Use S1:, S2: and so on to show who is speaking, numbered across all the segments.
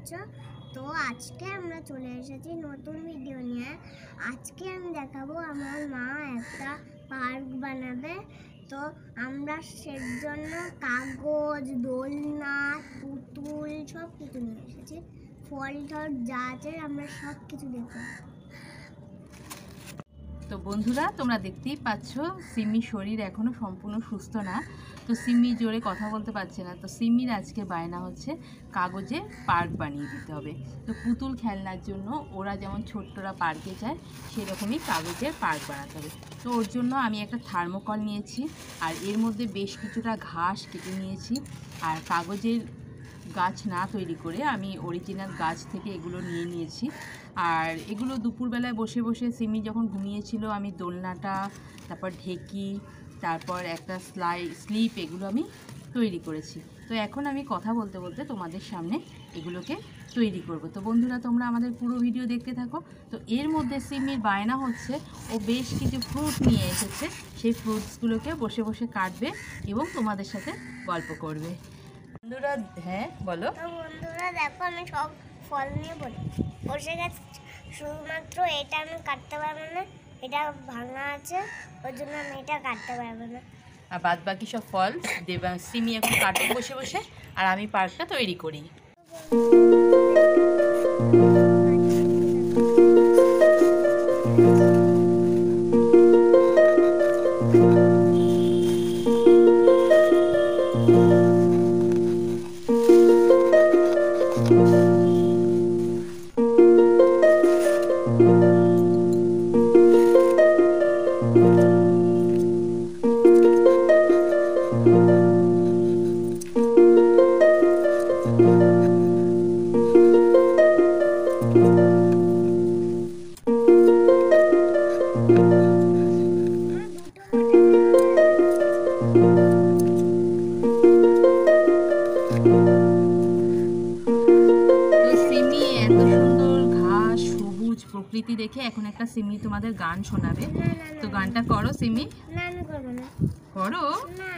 S1: আছো? তো আজকে আমরা চলে এসেছি নতুন ভিডিও নিয়ে। আজকে আমি দেখাবো আমার মা একটা পার্ক বানাবে। তো আমরা সের জন্য কাগজ, দোলনা, পুতুল সব কিছু নিয়ে এসেছি। ফল টল যা আছে আমরা সব কিছু দেখবো।
S2: তো বন্ধুরা, তোমরা দেখতেই পাচ্ছ সিমির শরীর এখনো সম্পূর্ণ সুস্থ না। তো সিমি জোরে কথা বলতে পারছে না। তো সিমির আজকে বায়না হচ্ছে কাগজে পার্ক বানিয়ে দিতে হবে। তো পুতুল খেলনার জন্য ওরা যেমন ছোট্টরা পার্কে যায় সেরকমই কাগজের পার্ক বানাতে হবে। তো ওর জন্য আমি একটা থার্মোকল নিয়েছি, আর এর মধ্যে বেশ কিছুটা ঘাস কেটে নিয়েছি। আর কাগজের গাছ না তৈরি করে আমি অরিজিনাল গাছ থেকে এগুলো নিয়ে নিয়েছি। আর এগুলো দুপুরবেলায় বসে বসে সিমি যখন ঘুমিয়েছিল আমি দোলনাটা, তারপর ঢেকি, তারপর একটা স্লিপ এগুলো আমি তৈরি করেছি। তো এখন আমি কথা বলতে বলতে তোমাদের সামনে এগুলোকে তৈরি করব। তো বন্ধুরা, তোমরা আমাদের পুরো ভিডিও দেখতে থাকো। তো এর মধ্যে সিমির বায়না হচ্ছে ও বেশ কিছু ফ্রুট নিয়ে এসেছে, সেই ফ্রুটসগুলোকে বসে বসে কাটবে এবং তোমাদের সাথে গল্প করবে। বন্ধুরা, হ্যাঁ বলো।
S1: তো বন্ধুরা দেখো, আমি সব ফল নিয়ে বসে গেছি। শুধুমাত্র এটা আমি কাটতে পারবো না, এটা ভাঙা আছে, ওই জন্য আমি এটা কাটতে পারবো না।
S2: আর বাদ বাকি সব ফল সিমি এখন কাটবে বসে বসে, আর আমি পার্কটা তৈরি করি। প্রকৃতি দেখে এখন একটা সিমি তোমাদের গান শোনাবে। তো গানটা করো সিমি।
S1: না, আমি করবো না।
S2: করো
S1: না।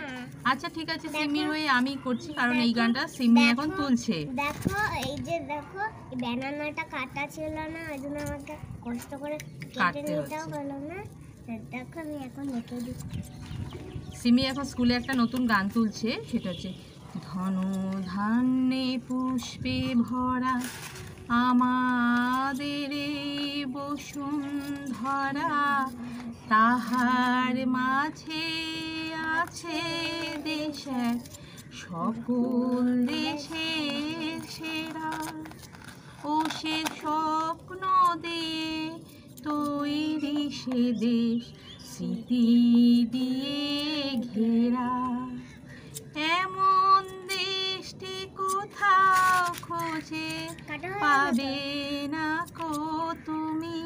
S2: আচ্ছা ঠিক আছে, সিমির হয়ে আমি করছি, কারণ এই গানটা সিমি এখন তুলছে।
S1: দেখো, এই যে দেখো, এই ব্যানানাটা কাটা ছিল না, ওই জন্য আমাকে কষ্ট করে কেটে নিতেও হলো না। দেখো, আমি এখন লিখে দিচ্ছি।
S2: সিমি এখন স্কুলে একটা নতুন গান তুলছে, সেটা হচ্ছে ধন ধান্যে পুষ্পে ভরা আমাদের বসুন্ধরা, তাহার মাঝে আছে দেশের সকল দেশের সেরা, ও সে স্বপ্ন দিয়ে তৈরি সে দেশ স্মৃতি দিয়ে ঘেরা, এমন দেশটি কোথাও খোঁজে পাবে না কো তুমি,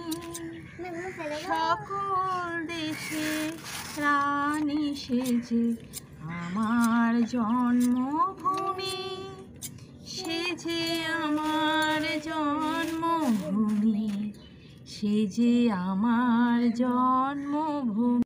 S2: সকল দেশে রানী সেজে আমার জন্মভূমি, সে যে আমার জন্মভূমি, সে যে আমার জন্মভূমি।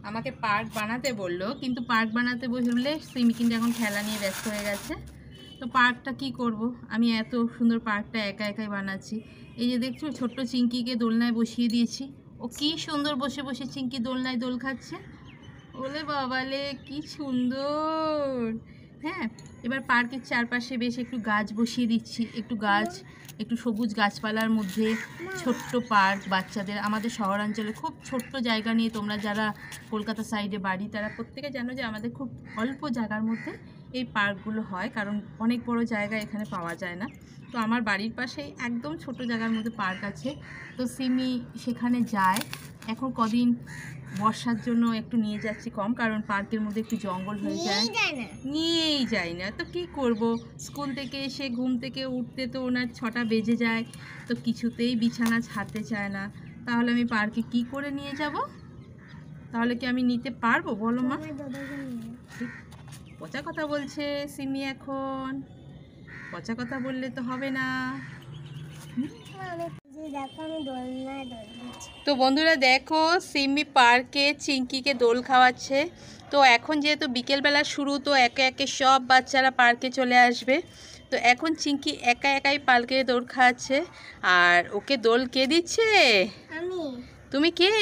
S2: আমাকে পার্ক বানাতে বললো, কিন্তু পার্ক বানাতে বললে সিমি কিন্তু এখন খেলা নিয়ে ব্যস্ত হয়ে গেছে। তো পার্কটা কি করব, আমি এত সুন্দর পার্কটা একা একাই বানাচ্ছি। এই যে দেখছো ছোট্ট চিঙ্কিকে দোলনায় বসিয়ে দিয়েছি, ও কি সুন্দর বসে বসে চিঙ্কি দোলনায় দোল খাচ্ছে। ওলে বাবালে কি সুন্দর। হ্যাঁ, এবার পার্কের চারপাশে বেশ একটু গাছ বসিয়ে দিচ্ছি, একটু সবুজ গাছপালার মধ্যে ছোট্ট পার্ক বাচ্চাদের। আমাদের শহরাঞ্চলে খুব ছোট্ট জায়গা নিয়ে, তোমরা যারা কলকাতা সাইডে বাড়ি তারা প্রত্যেকে জানো যে আমাদের খুব অল্প জায়গার মধ্যে এই পার্কগুলো হয়, কারণ অনেক বড় জায়গা এখানে পাওয়া যায় না। তো আমার বাড়ির পাশেই একদম ছোট জায়গার মধ্যে পার্ক আছে। তো সিমি সেখানে যায়। এখন কদিন বর্ষার জন্য একটু নিয়ে যাচ্ছি কম, কারণ পার্কের মধ্যে একটু জঙ্গল হয়ে যায়, নিয়েই যাই না। তো কি করব, স্কুল থেকে এসে ঘুম থেকে উঠতে তো ওনার 6টা বেজে যায়, তো কিছুতেই বিছানা ছাড়তে চায় না। তাহলে আমি পার্কে কি করে নিয়ে যাব? তাহলে কি আমি নিতে পারবো বলো মা? পচা কথা বলছে সিমি এখন। পচা কথা বললে তো হবে না। তো বন্ধুরা দেখো সিমি পার্কে চিঙ্কিকে দোল খাওয়াচ্ছে। তো এখন যেহেতু বিকেলবেলা শুরু, তো একে একে সব বাচ্চারা পার্কে চলে আসবে। তো এখন চিঙ্কি একা একাই পার্কে দোল খাওয়াচ্ছে। আর ওকে দোল কে দিচ্ছে? তুমি কে?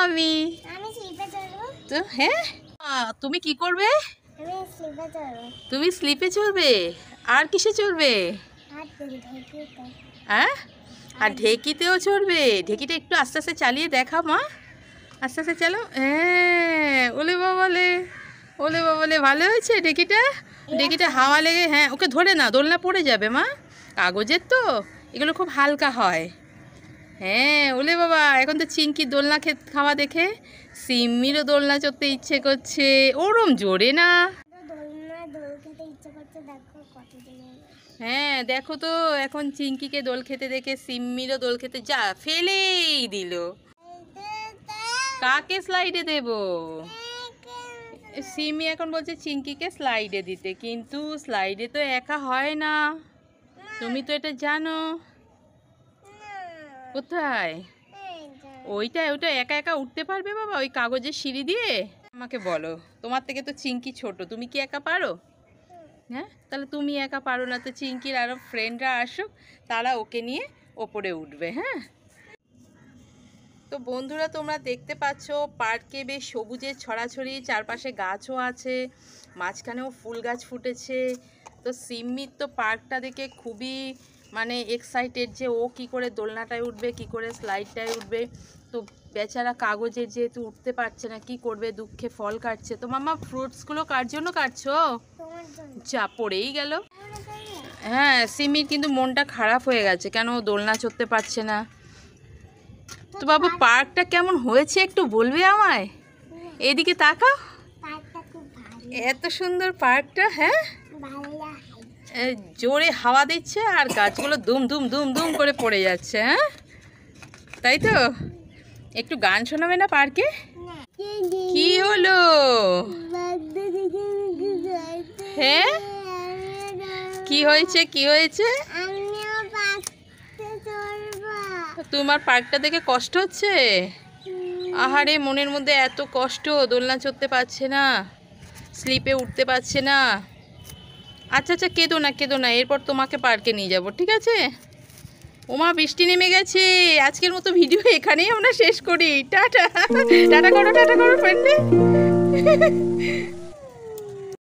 S2: আমি। তো হ্যাঁ, তুমি কি করবে? তুমি স্লিপে চড়বে? আর কিসে চড়বে? হ্যাঁ, আর ঢেকিতেও চড়বে? ঢেকিটা একটু আস্তে আস্তে চালিয়ে দেখা মা, আস্তে আস্তে চালো। হ্যাঁ, ওলে বাবালে, ওলে বাবালে, ভালো হয়েছে ঢেকিটা। ঢেকিটা হাওয়া লেগে, হ্যাঁ ওকে ধরে না, দোলনা পড়ে যাবে মা, কাগজের তো এগুলো খুব হালকা হয়। হ্যাঁ ওলে বাবা, এখন তো চিঙ্কি দোলনা খাওয়া দেখে সিম্মিরও দোলনা চড়তে ইচ্ছে করছে। ওরম জোরে না। হ্যাঁ দেখো তো, এখন চিঙ্কিকে দোল খেতে দেখে সিম্মিরও দোল খেতে যা ফেলেই দিল। কাকে স্লাইডে দেব? সিমি এখন বলছে চিঙ্কিকে স্লাইডে দিতে, কিন্তু স্লাইডে তো একা হয় না, তুমি তো এটা জানো। কোথায়? ওইটা একা একা উঠতে পারবে বাবা ওই কাগজের সিঁড়ি দিয়ে? আমাকে বলো, তোমার থেকে তো চিঙ্কি ছোট, তুমি কি একা পারো? হ্যাঁ, তাহলে তুমি একা পারো না, তো চিঙ্কির আরও ফ্রেন্ডরা আসুক, তারা ওকে নিয়ে ওপরে উঠবে। হ্যাঁ, তো বন্ধুরা তোমরা দেখতে পাচ্ছ পার্কে বেশ সবুজের ছড়াছড়ি, চারপাশে গাছও আছে, মাঝখানেও ফুল গাছ ফুটেছে। তো সিম্মির তো পার্কটা দেখে খুবই মানে এক্সাইটেড যে ও কি করে দোলনাটায় উঠবে, কি করে স্লাইডটায় উঠবে। তো বেচারা কাগজের যেহেতু উঠতে পারছে না, কি করবে, দুঃখে ফল কাটছে। তো মামা ফ্রুটসগুলো কার জন্য কাটছো? যা পড়েই গেল। হ্যাঁ, সিমির কিন্তু মনটা খারাপ হয়ে গেছে, কেন ও দোলনা চড়তে পারছে না। তো বাবু পার্কটা কেমন হয়েছে একটু বলবে আমায়? এদিকে তাকাও, এত সুন্দর পার্কটা। হ্যাঁ, জোরে হাওয়া দিচ্ছে আর গাছগুলো দুম দুম দুম দুম করে পড়ে যাচ্ছে। হ্যাঁ তাই তো, একটু গান শোনাবে না পার্কে? কি হলো? হ্যাঁ, কি হয়েছে, কি হয়েছে? তোমার পার্কটা দেখে কষ্ট হচ্ছে? আহারে, মনের মধ্যে এত কষ্ট, দোলনা চড়তে পারছে না, স্লিপে উঠতে পারছে না। আচ্ছা আচ্ছা, কেঁদো না কেঁদো না, এরপর তোমাকে পার্কে নিয়ে যাব, ঠিক আছে? ওমা বৃষ্টি নেমে গেছে। আজকের মতো ভিডিও এখানেই আমরা শেষ করি। টাটা টাটা করো, টাটা করো ফ্রেন্ডে।